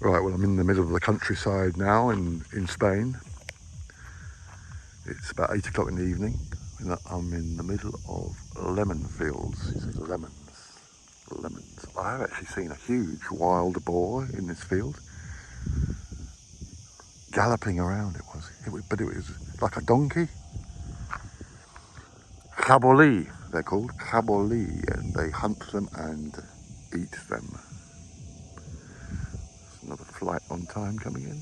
Right, well, I'm in the middle of the countryside now in Spain. It's about 8 o'clock in the evening, and I'm in the middle of lemon fields. You see, lemons. I have actually seen a huge wild boar in this field, galloping around. But it was like a donkey. Caboli, they're called, caboli, and they hunt them and eat them. There's another flight on time coming in.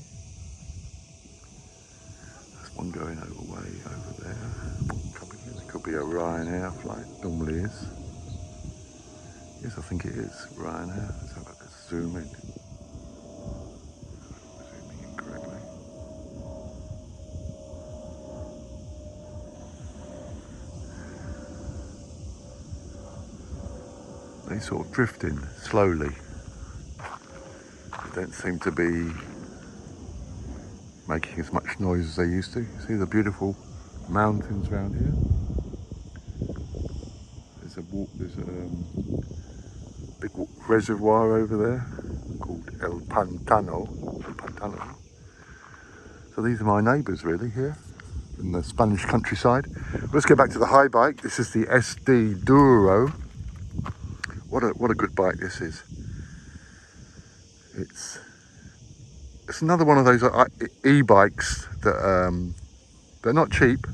There's one going way over there. One coming in. It could be a Ryanair flight. Normally is. Yes, I think it is Ryanair. Let's have a zoom in. Zooming in correctly. They sort of drift in slowly. They don't seem to be making as much noise as they used to. See the beautiful mountains around here? There's a big reservoir over there called El Pantano. So these are my neighbours really here in the Spanish countryside. Let's get back to the Haibike. This is the SD Duro. What a good bike this is. It's another one of those e-bikes that they're not cheap.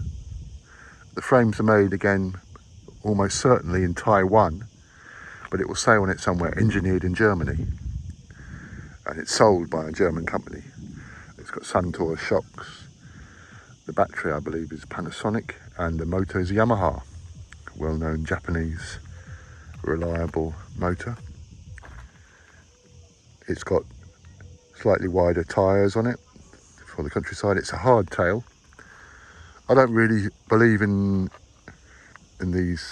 The frames are made again almost certainly in Taiwan, but it will say on it somewhere engineered in Germany, and it's sold by a German company. It's got Suntour shocks. The battery, I believe, is Panasonic, and the motor is Yamaha, well-known Japanese reliable motor. It's got slightly wider tyres on it for the countryside. It's a hardtail. I don't really believe in these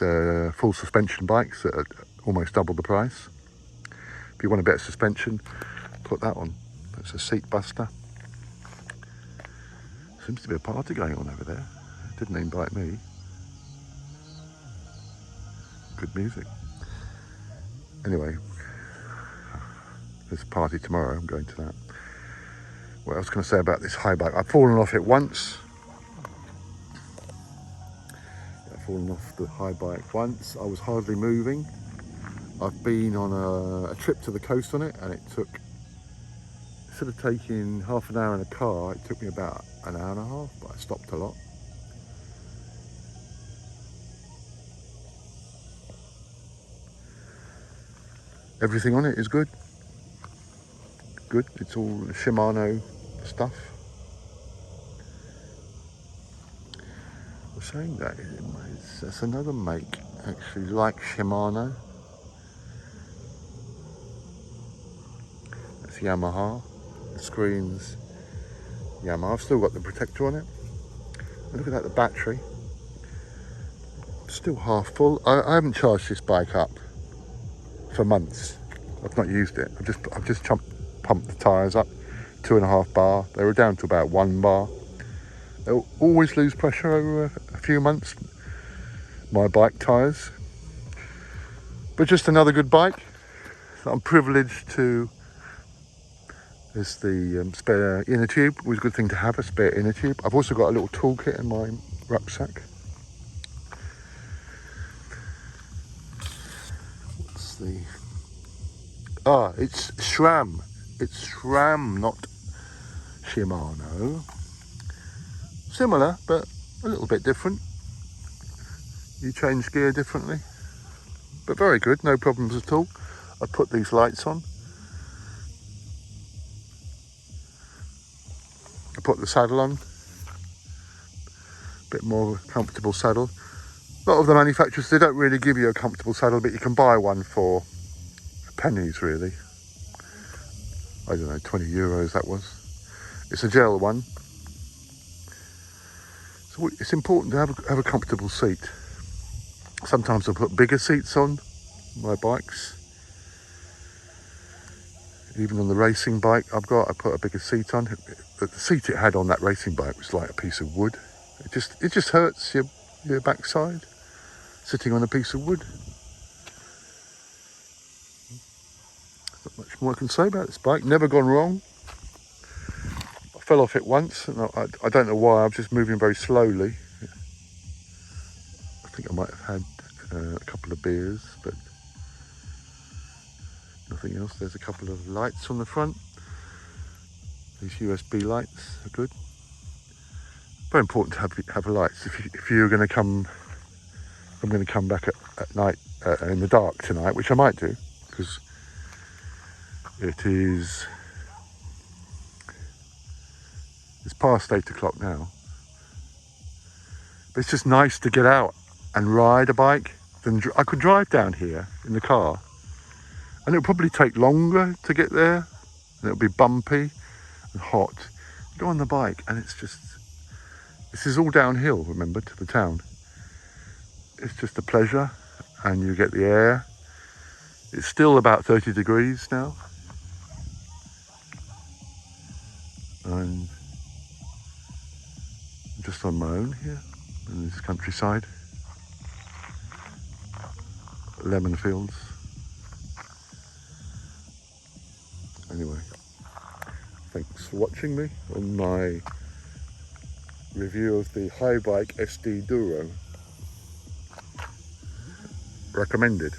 full suspension bikes that are almost double the price. If you want a bit of suspension, put that on. It's a seat buster. Seems to be a party going on over there. Didn't invite me. Good music. Anyway, there's a party tomorrow. I'm going to that. What else can I say about this Haibike? I've fallen off it once. I've fallen off the Haibike once. I was hardly moving. I've been on a trip to the coast on it, and it took, instead of taking half an hour in a car, it took me about an hour and a half, but I stopped a lot. Everything on it is good. It's all Shimano stuff. I was saying that that's another make actually like Shimano. That's Yamaha. The screen's Yamaha. I've still got the protector on it. And look at that, the battery. Still half full. I haven't charged this bike up for months. I've not used it. I've just pumped the tyres up, 2.5 bar. They were down to about 1 bar. They'll always lose pressure over a few months, my bike tyres. But just another good bike. I'm privileged to. There's the spare inner tube. Always a good thing to have, a spare inner tube. I've also got a little toolkit in my rucksack. What's the... it's SRAM. It's SRAM, not Shimano. Similar, but a little bit different. You change gear differently. But very good, no problems at all. I put these lights on. I put the saddle on. A bit more comfortable saddle. A lot of the manufacturers, they don't really give you a comfortable saddle, but you can buy one for pennies really. I don't know, 20 euros that was. It's a gel one. So it's important to have a comfortable seat. Sometimes I put bigger seats on my bikes. Even on the racing bike I put a bigger seat on. The seat it had on that racing bike was like a piece of wood. It just hurts your backside, sitting on a piece of wood. Much more I can say about this bike. Never gone wrong. I fell off it once, and I don't know why. I was just moving very slowly. I think I might have had a couple of beers, but nothing else. There's a couple of lights on the front. These USB lights are good. Very important to have lights. If you're going to come, I'm going to come back at night in the dark tonight, which I might do, because it's past 8 o'clock now. But it's just nice to get out and ride a bike. I could drive down here in the car, and it'll probably take longer to get there, and it'll be bumpy and hot. You go on the bike, and it's just, this is all downhill, remember, to the town. It's just a pleasure, and you get the air. It's still about 30 degrees now, and I'm just on my own here in this countryside. Lemon fields. Anyway, thanks for watching me on my review of the Haibike SD Duro. Recommended.